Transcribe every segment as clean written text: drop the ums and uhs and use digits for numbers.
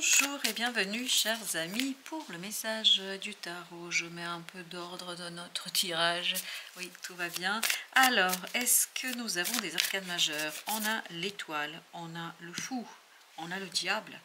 Bonjour et bienvenue chers amis pour le message du tarot. Je mets un peu d'ordre dans notre tirage. Oui, tout va bien. Alors, est-ce que nous avons des arcanes majeures? On a l'étoile, on a le fou, on a le diable.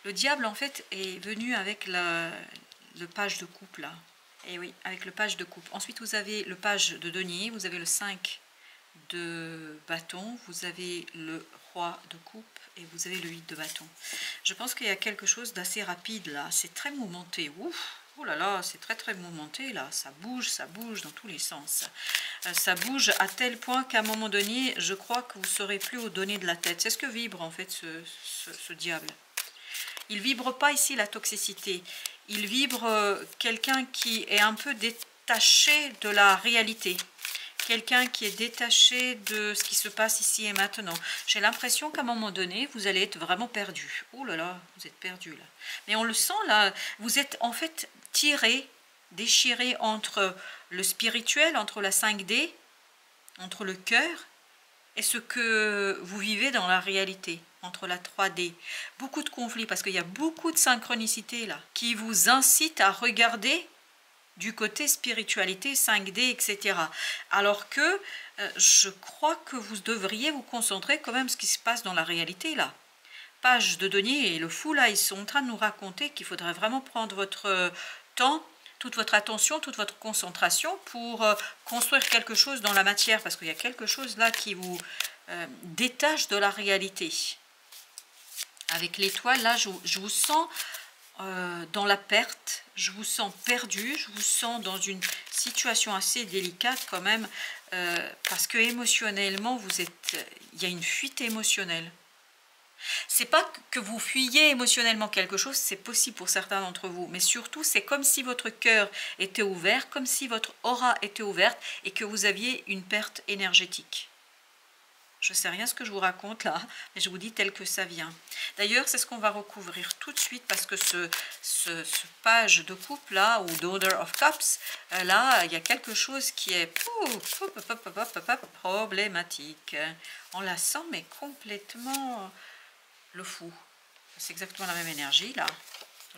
Le diable en fait est venu avec le page de coupe là. Et oui, avec le page de coupe. Ensuite vous avez le page de denier, vous avez le 5 de bâton, vous avez le roi de coupe et vous avez le 8 de bâton. Je pense qu'il y a quelque chose d'assez rapide là, c'est très mouvementé. Ouf, oh là là, c'est très mouvementé là, ça bouge dans tous les sens. Ça bouge à tel point qu'à un moment donné, je crois que vous ne saurez plus où donner de la tête. C'est ce que vibre en fait ce diable. Il vibre pas ici la toxicité, il vibre quelqu'un qui est un peu détaché de la réalité. Quelqu'un qui est détaché de ce qui se passe ici et maintenant. J'ai l'impression qu'à un moment donné, vous allez être vraiment perdu. Oh là là, vous êtes perdu là. Mais on le sent là, vous êtes en fait tiré, déchiré entre le spirituel, entre la 5D, entre le cœur, et ce que vous vivez dans la réalité, entre la 3D. Beaucoup de conflits, parce qu'il y a beaucoup de synchronicité là, qui vous incitent à regarder du côté spiritualité, 5D, etc. Alors que je crois que vous devriez vous concentrer quand même sur ce qui se passe dans la réalité là. Page de denier et le fou là, ils sont en train de nous raconter qu'il faudrait vraiment prendre votre temps, toute votre attention, toute votre concentration pour construire quelque chose dans la matière, parce qu'il y a quelque chose là qui vous détache de la réalité. Avec l'étoile là, je vous sens dans la perte, je vous sens perdu, je vous sens dans une situation assez délicate quand même, parce que émotionnellement, il y a une fuite émotionnelle. C'est pas que vous fuyez émotionnellement quelque chose, c'est possible pour certains d'entre vous, mais surtout c'est comme si votre cœur était ouvert, comme si votre aura était ouverte et que vous aviez une perte énergétique. Je ne sais rien ce que je vous raconte là, mais je vous dis tel que ça vient. D'ailleurs, c'est ce qu'on va recouvrir tout de suite, parce que ce page de coupe là, ou d'Order of Cups, là, il y a quelque chose qui est problématique. On la sent, mais complètement le fou. C'est exactement la même énergie là.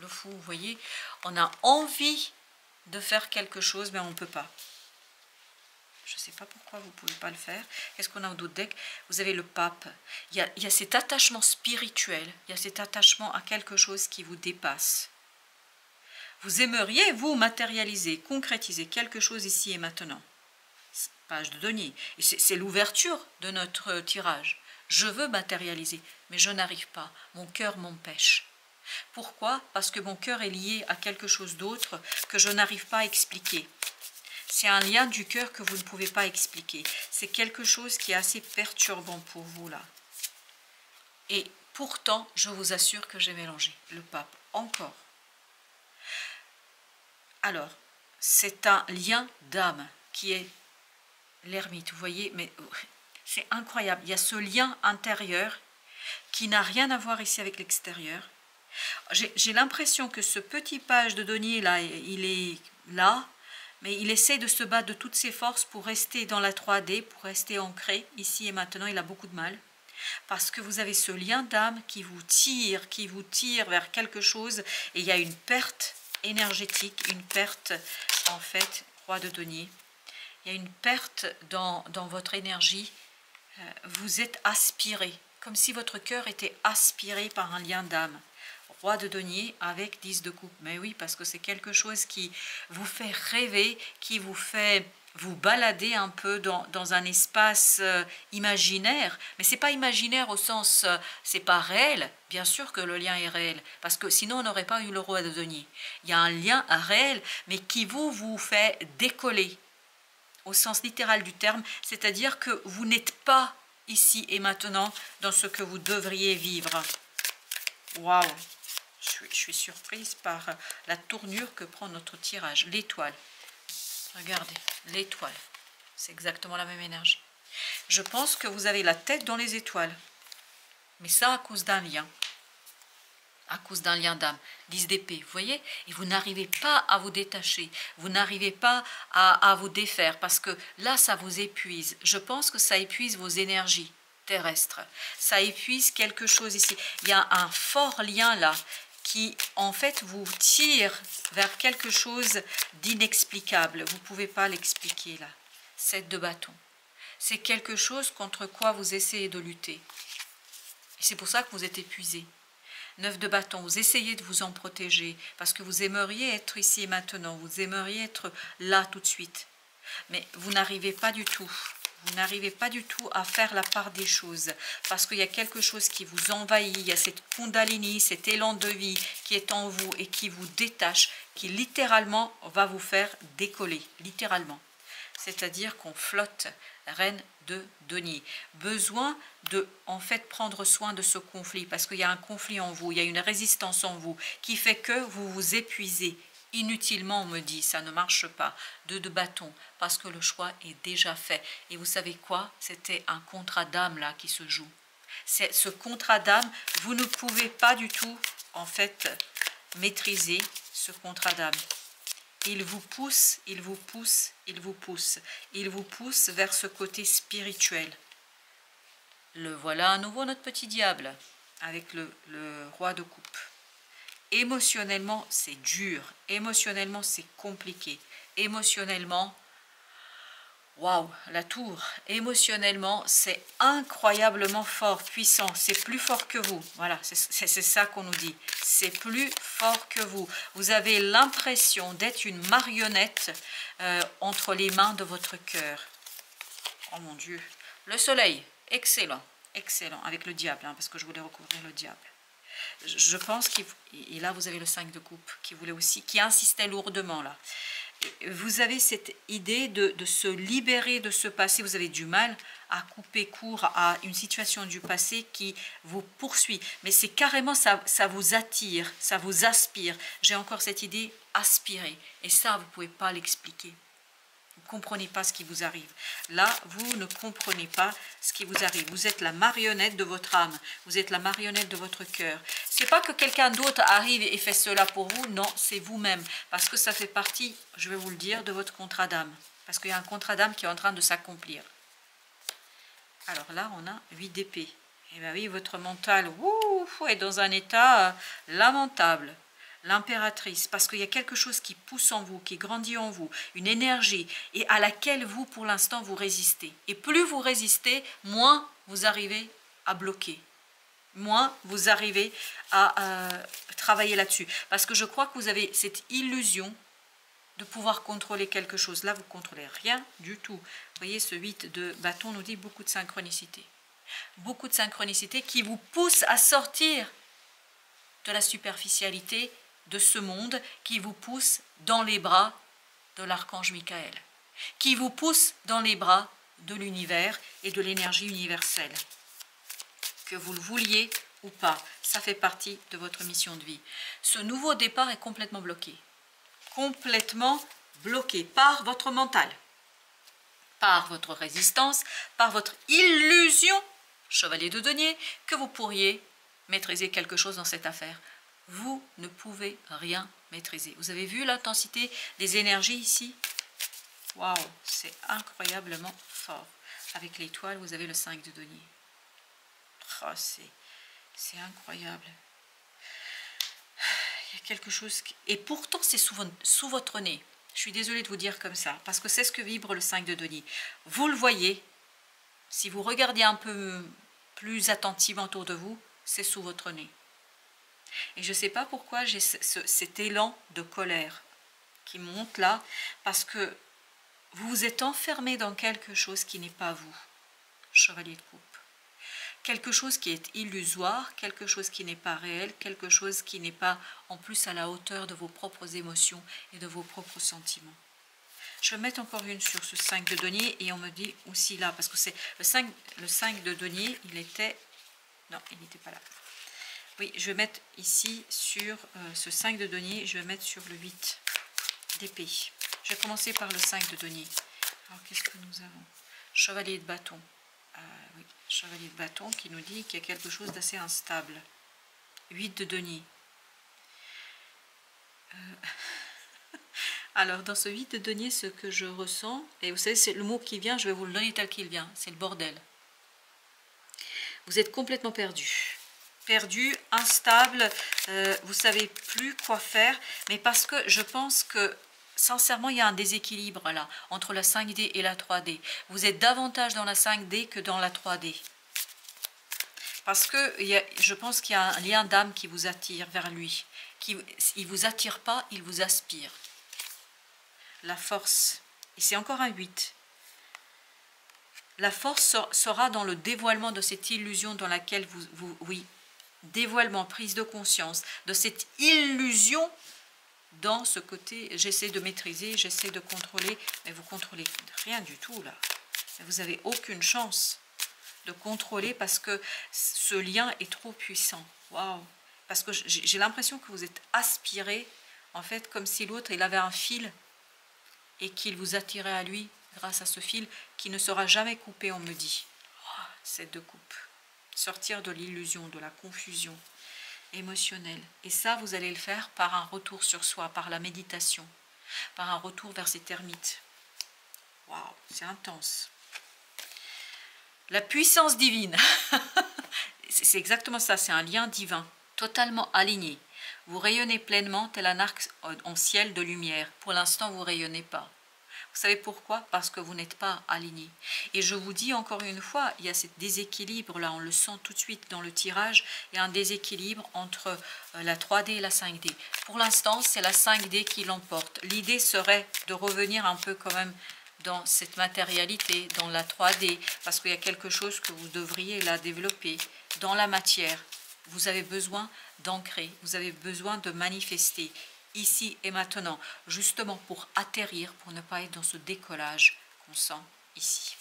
Le fou, vous voyez, on a envie de faire quelque chose, mais on ne peut pas. Je ne sais pas pourquoi vous ne pouvez pas le faire. Qu'est-ce qu'on a au d'autres deck? Vous avez le pape. Il y a cet attachement spirituel. Il y a cet attachement à quelque chose qui vous dépasse. Vous aimeriez, vous, matérialiser, concrétiser quelque chose ici et maintenant. Page de denier. Et c'est l'ouverture de notre tirage. Je veux matérialiser, mais je n'arrive pas. Mon cœur m'empêche. Pourquoi? Parce que mon cœur est lié à quelque chose d'autre que je n'arrive pas à expliquer. C'est un lien du cœur que vous ne pouvez pas expliquer. C'est quelque chose qui est assez perturbant pour vous là. Et pourtant, je vous assure que j'ai mélangé le pape encore. Alors, c'est un lien d'âme qui est l'ermite, vous voyez, mais c'est incroyable. Il y a ce lien intérieur qui n'a rien à voir ici avec l'extérieur. J'ai l'impression que ce petit page de denier là, il est là, mais il essaie de se battre de toutes ses forces pour rester dans la 3D, pour rester ancré ici et maintenant. Il a beaucoup de mal, parce que vous avez ce lien d'âme qui vous tire vers quelque chose, et il y a une perte énergétique, une perte en fait, roi de denier. Il y a une perte dans votre énergie. Vous êtes aspiré, comme si votre cœur était aspiré par un lien d'âme. Roi de denier avec 10 de coupe. Mais oui, parce que c'est quelque chose qui vous fait rêver, qui vous fait vous balader un peu dans un espace imaginaire. Mais c'est pas imaginaire au sens, c'est pas réel. Bien sûr que le lien est réel, parce que sinon on n'aurait pas eu le roi de denier. Il y a un lien réel, mais qui vous fait décoller, au sens littéral du terme, c'est-à-dire que vous n'êtes pas ici et maintenant dans ce que vous devriez vivre. Waouh! Je suis surprise par la tournure que prend notre tirage. L'étoile. Regardez, l'étoile. C'est exactement la même énergie. Je pense que vous avez la tête dans les étoiles. Mais ça à cause d'un lien. À cause d'un lien d'âme. 10 d'épée, vous voyez? Et vous n'arrivez pas à vous détacher. Vous n'arrivez pas à vous défaire. Parce que là, ça vous épuise. Je pense que ça épuise vos énergies terrestres. Ça épuise quelque chose ici. Il y a un fort lien là qui en fait vous tire vers quelque chose d'inexplicable. Vous ne pouvez pas l'expliquer là. 7 de bâton. C'est quelque chose contre quoi vous essayez de lutter. Et c'est pour ça que vous êtes épuisé. 9 de bâton, vous essayez de vous en protéger parce que vous aimeriez être ici et maintenant, vous aimeriez être là tout de suite. Mais vous n'arrivez pas du tout. Vous n'arrivez pas du tout à faire la part des choses parce qu'il y a quelque chose qui vous envahit, il y a cette kundalini, cet élan de vie qui est en vous et qui vous détache, qui littéralement va vous faire décoller, littéralement. C'est-à-dire qu'on flotte, reine de denier. Besoin de, en fait, prendre soin de ce conflit, parce qu'il y a un conflit en vous, il y a une résistance en vous, qui fait que vous vous épuisez. Inutilement, on me dit, ça ne marche pas. 2 de bâton, parce que le choix est déjà fait. Et vous savez quoi? C'était un contrat d'âme, là, qui se joue. C'est ce contrat d'âme, vous ne pouvez pas du tout, en fait, maîtriser ce contrat d'âme. Il vous pousse, il vous pousse, il vous pousse. Il vous pousse vers ce côté spirituel. Le voilà à nouveau notre petit diable, avec le roi de coupe. Émotionnellement, c'est dur. Émotionnellement, c'est compliqué. Émotionnellement, waouh, la tour. Émotionnellement, c'est incroyablement fort, puissant. C'est plus fort que vous. Voilà, c'est ça qu'on nous dit. C'est plus fort que vous. Vous avez l'impression d'être une marionnette entre les mains de votre cœur. Oh mon Dieu. Le soleil, excellent. Excellent. Avec le diable, hein, parce que je voulais recouvrir le diable. Je pense et là vous avez le 5 de coupe qui voulait aussi, qui insistait lourdement là. Vous avez cette idée de se libérer de ce passé. Vous avez du mal à couper court à une situation du passé qui vous poursuit. Mais c'est carrément, ça vous attire, ça vous aspire. J'ai encore cette idée, aspirer. Et ça, vous ne pouvez pas l'expliquer. Vous ne comprenez pas ce qui vous arrive. Là, vous ne comprenez pas ce qui vous arrive. Vous êtes la marionnette de votre âme. Vous êtes la marionnette de votre cœur. Ce n'est pas que quelqu'un d'autre arrive et fait cela pour vous. Non, c'est vous-même. Parce que ça fait partie, je vais vous le dire, de votre contrat d'âme. Parce qu'il y a un contrat d'âme qui est en train de s'accomplir. Alors là, on a 8 d'épée. Et bien oui, votre mental est dans un état lamentable. L'impératrice, parce qu'il y a quelque chose qui pousse en vous, qui grandit en vous, une énergie, et à laquelle vous, pour l'instant, vous résistez. Et plus vous résistez, moins vous arrivez à bloquer, moins vous arrivez à travailler là-dessus. Parce que je crois que vous avez cette illusion de pouvoir contrôler quelque chose. Là, vous ne contrôlez rien du tout. Vous voyez, ce 8 de bâton nous dit beaucoup de synchronicité. Beaucoup de synchronicité qui vous pousse à sortir de la superficialité de ce monde, qui vous pousse dans les bras de l'archange Michael, qui vous pousse dans les bras de l'univers et de l'énergie universelle. Que vous le vouliez ou pas, ça fait partie de votre mission de vie. Ce nouveau départ est complètement bloqué par votre mental, par votre résistance, par votre illusion, chevalier de denier, que vous pourriez maîtriser quelque chose dans cette affaire. Vous ne pouvez rien maîtriser. Vous avez vu l'intensité des énergies ici? Waouh, c'est incroyablement fort. Avec l'étoile, vous avez le 5 de denier. Oh, c'est incroyable. Il y a quelque chose et pourtant c'est sous votre nez. Je suis désolée de vous dire comme ça, parce que c'est ce que vibre le 5 de denier. Vous le voyez, si vous regardez un peu plus attentivement autour de vous, c'est sous votre nez. Et je ne sais pas pourquoi j'ai cet élan de colère qui monte là, parce que vous vous êtes enfermé dans quelque chose qui n'est pas vous, chevalier de coupe. Quelque chose qui est illusoire, quelque chose qui n'est pas réel, quelque chose qui n'est pas en plus à la hauteur de vos propres émotions et de vos propres sentiments. Je vais mettre encore une sur ce 5 de denier et on me dit aussi là, parce que c'est le 5 de denier, il était... Non, il n'était pas là. Oui, je vais mettre ici sur ce 5 de denier, je vais mettre sur le 8 d'épée. Je vais commencer par le 5 de denier. Alors, qu'est-ce que nous avons? Chevalier de bâton. Oui, chevalier de bâton qui nous dit qu'il y a quelque chose d'assez instable. 8 de denier. Alors, dans ce 8 de denier, ce que je ressens, et vous savez, c'est le mot qui vient, je vais vous le donner tel qu'il vient, c'est le bordel. Vous êtes complètement perdu. perdu, instable, vous savez plus quoi faire, mais parce que je pense que sincèrement il y a un déséquilibre là entre la 5D et la 3D. Vous êtes davantage dans la 5D que dans la 3D. Parce que je pense qu'il y a un lien d'âme qui vous attire vers lui. Il ne vous attire pas, il vous aspire. La force, et c'est encore un 8. La force sera dans le dévoilement de cette illusion dans laquelle oui, dévoilement, prise de conscience de cette illusion dans ce côté, j'essaie de maîtriser, j'essaie de contrôler, mais vous contrôlez rien du tout là. Vous n'avez aucune chance de contrôler parce que ce lien est trop puissant. Waouh! Parce que j'ai l'impression que vous êtes aspiré, en fait, comme si l'autre, il avait un fil et qu'il vous attirait à lui grâce à ce fil qui ne sera jamais coupé, on me dit. Oh, c'est de coupe. Sortir de l'illusion, de la confusion émotionnelle. Et ça, vous allez le faire par un retour sur soi, par la méditation, par un retour vers ces termites. Waouh, c'est intense. La puissance divine. C'est exactement ça, c'est un lien divin, totalement aligné. Vous rayonnez pleinement tel un arc en ciel de lumière. Pour l'instant, vous ne rayonnez pas. Vous savez pourquoi? Parce que vous n'êtes pas aligné. Et je vous dis encore une fois, il y a ce déséquilibre-là, on le sent tout de suite dans le tirage, il y a un déséquilibre entre la 3D et la 5D. Pour l'instant, c'est la 5D qui l'emporte. L'idée serait de revenir un peu quand même dans cette matérialité, dans la 3D, parce qu'il y a quelque chose que vous devriez là développer dans la matière. Vous avez besoin d'ancrer, vous avez besoin de manifester ici et maintenant, justement pour atterrir, pour ne pas être dans ce décollage qu'on sent ici.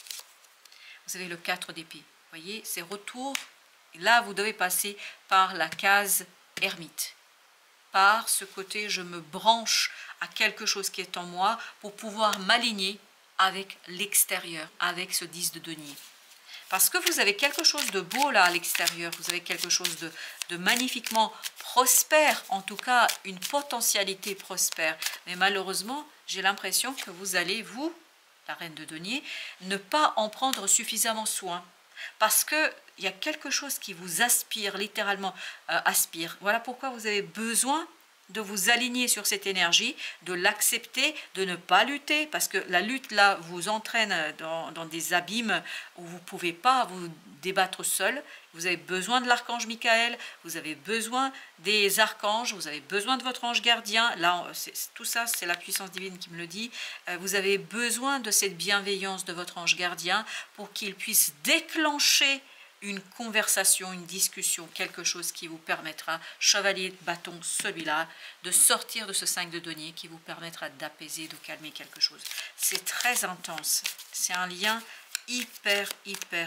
Vous avez le 4 d'épée, vous voyez, ces retours, et là vous devez passer par la case ermite, par ce côté je me branche à quelque chose qui est en moi pour pouvoir m'aligner avec l'extérieur, avec ce 10 de denier. Parce que vous avez quelque chose de beau là à l'extérieur, vous avez quelque chose de magnifiquement prospère, en tout cas une potentialité prospère. Mais malheureusement, j'ai l'impression que vous allez, vous, la reine de denier, ne pas en prendre suffisamment soin. Parce qu'il y a quelque chose qui vous aspire, littéralement aspire. Voilà pourquoi vous avez besoin de vous aligner sur cette énergie, de l'accepter, de ne pas lutter, parce que la lutte là vous entraîne dans des abîmes où vous ne pouvez pas vous débattre seul. Vous avez besoin de l'archange Michael, vous avez besoin des archanges, vous avez besoin de votre ange gardien. Là, tout ça, c'est la puissance divine qui me le dit. Vous avez besoin de cette bienveillance de votre ange gardien pour qu'il puisse déclencher une conversation, une discussion, quelque chose qui vous permettra, chevalier de bâton, celui-là, de sortir de ce 5 de denier qui vous permettra d'apaiser, de calmer quelque chose. C'est très intense. C'est un lien hyper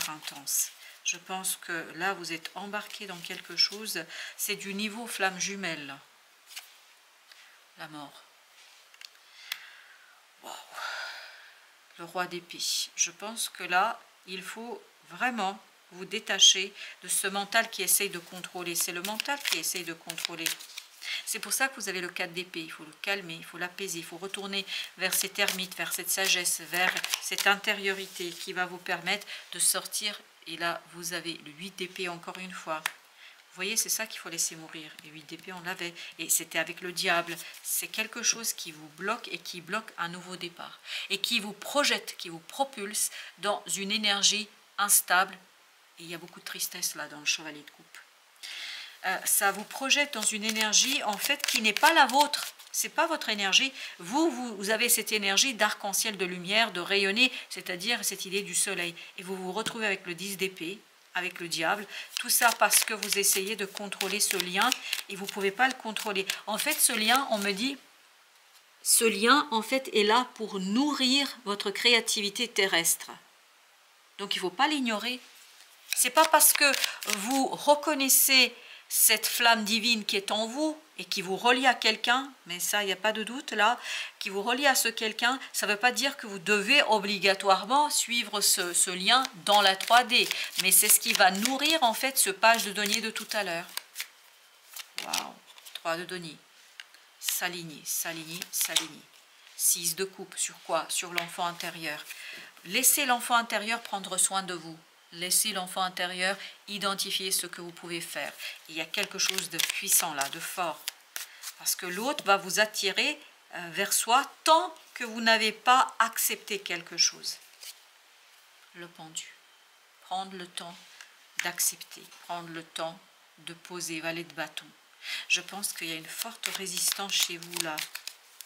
intense. Je pense que là, vous êtes embarqué dans quelque chose. C'est du niveau flamme jumelle. La mort. Wow. Le roi d'épée. Je pense que là, il faut vraiment vous détacher de ce mental qui essaye de contrôler. C'est le mental qui essaye de contrôler. C'est pour ça que vous avez le 4 d'épée. Il faut le calmer, il faut l'apaiser, il faut retourner vers cette ermite, vers cette sagesse, vers cette intériorité qui va vous permettre de sortir. Et là, vous avez le 8 d'épée encore une fois. Vous voyez, c'est ça qu'il faut laisser mourir. Les 8 d'épée, on l'avait. Et c'était avec le diable. C'est quelque chose qui vous bloque et qui bloque un nouveau départ. Et qui vous projette, qui vous propulse dans une énergie instable. Et il y a beaucoup de tristesse là dans le chevalier de coupe. Ça vous projette dans une énergie en fait qui n'est pas la vôtre. C'est pas votre énergie. Vous avez cette énergie d'arc-en-ciel de lumière, de rayonner, c'est-à-dire cette idée du soleil. Et vous vous retrouvez avec le 10 d'épée, avec le diable. Tout ça parce que vous essayez de contrôler ce lien et vous ne pouvez pas le contrôler. En fait, ce lien, on me dit, ce lien en fait est là pour nourrir votre créativité terrestre. Donc il ne faut pas l'ignorer. C'est pas parce que vous reconnaissez cette flamme divine qui est en vous et qui vous relie à quelqu'un, mais ça, il n'y a pas de doute là, qui vous relie à ce quelqu'un, ça ne veut pas dire que vous devez obligatoirement suivre ce lien dans la 3D, mais c'est ce qui va nourrir en fait ce page de denier de tout à l'heure. Waouh, 3 de denier. S'aligner, s'aligner, s'aligner. 6 de coupe, sur quoi? Sur l'enfant intérieur. Laissez l'enfant intérieur prendre soin de vous. Laissez l'enfant intérieur identifier ce que vous pouvez faire. Il y a quelque chose de puissant là, de fort. Parce que l'autre va vous attirer vers soi tant que vous n'avez pas accepté quelque chose. Le pendu. Prendre le temps d'accepter, prendre le temps de poser, valet de bâton. Je pense qu'il y a une forte résistance chez vous là.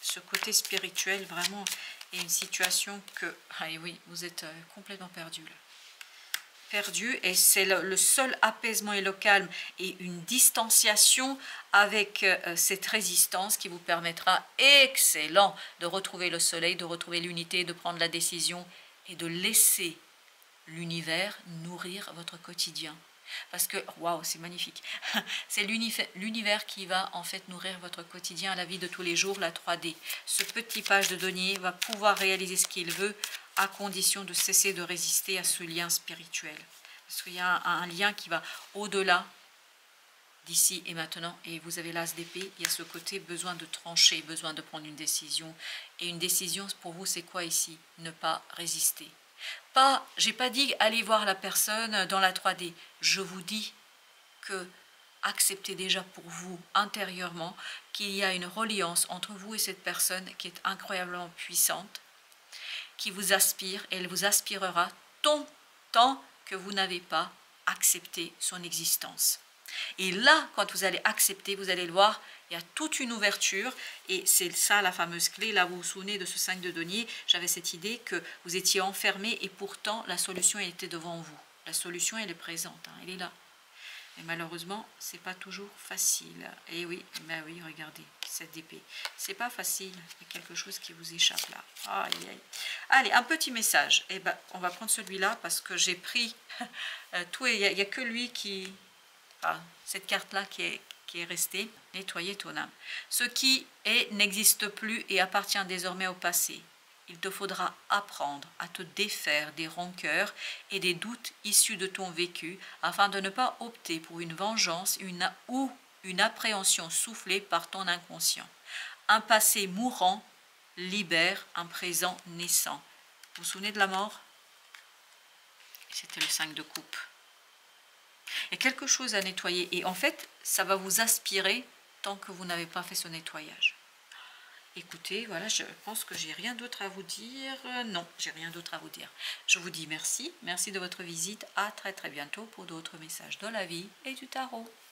Ce côté spirituel vraiment est une situation que, ah oui, vous êtes complètement perdu là. Perdu, et c'est le seul apaisement et le calme et une distanciation avec cette résistance qui vous permettra, excellent, de retrouver le soleil, de retrouver l'unité, de prendre la décision et de laisser l'univers nourrir votre quotidien. Parce que, waouh, c'est magnifique, c'est l'univers qui va en fait nourrir votre quotidien, la vie de tous les jours, la 3D. Ce petit page de denier va pouvoir réaliser ce qu'il veut à condition de cesser de résister à ce lien spirituel. Parce qu'il y a un lien qui va au-delà d'ici et maintenant, et vous avez l'as d'épée, il y a ce côté besoin de trancher, besoin de prendre une décision. Et une décision pour vous, c'est quoi ici? Ne pas résister. Pas, j'ai pas dit allez voir la personne dans la 3D. Je vous dis que acceptez déjà pour vous intérieurement qu'il y a une reliance entre vous et cette personne qui est incroyablement puissante, qui vous aspire, et elle vous aspirera tant que vous n'avez pas accepté son existence. Et là, quand vous allez accepter, vous allez le voir, il y a toute une ouverture, et c'est ça la fameuse clé. Là, vous vous souvenez de ce 5 de denier, j'avais cette idée que vous étiez enfermé et pourtant la solution elle était devant vous. La solution, elle est présente, hein, elle est là. Et malheureusement, c'est pas toujours facile. Et oui, mais oui, regardez, cette épée. C'est pas facile, il y a quelque chose qui vous échappe là. Aïe, aïe. Allez, un petit message. Eh ben, on va prendre celui-là parce que j'ai pris tout, et il n'y a que lui qui... Enfin, cette carte-là qui est restée. Nettoyer ton âme. Ce qui est n'existe plus et appartient désormais au passé. Il te faudra apprendre à te défaire des rancœurs et des doutes issus de ton vécu afin de ne pas opter pour une vengeance ou une appréhension soufflée par ton inconscient. Un passé mourant libère un présent naissant. Vous vous souvenez de la mort? C'était le 5 de coupe. Il y a quelque chose à nettoyer et en fait, ça va vous aspirer tant que vous n'avez pas fait ce nettoyage. Écoutez, voilà, je pense que j'ai rien d'autre à vous dire. Non, j'ai rien d'autre à vous dire. Je vous dis merci. Merci de votre visite. À très bientôt pour d'autres messages de la vie et du tarot.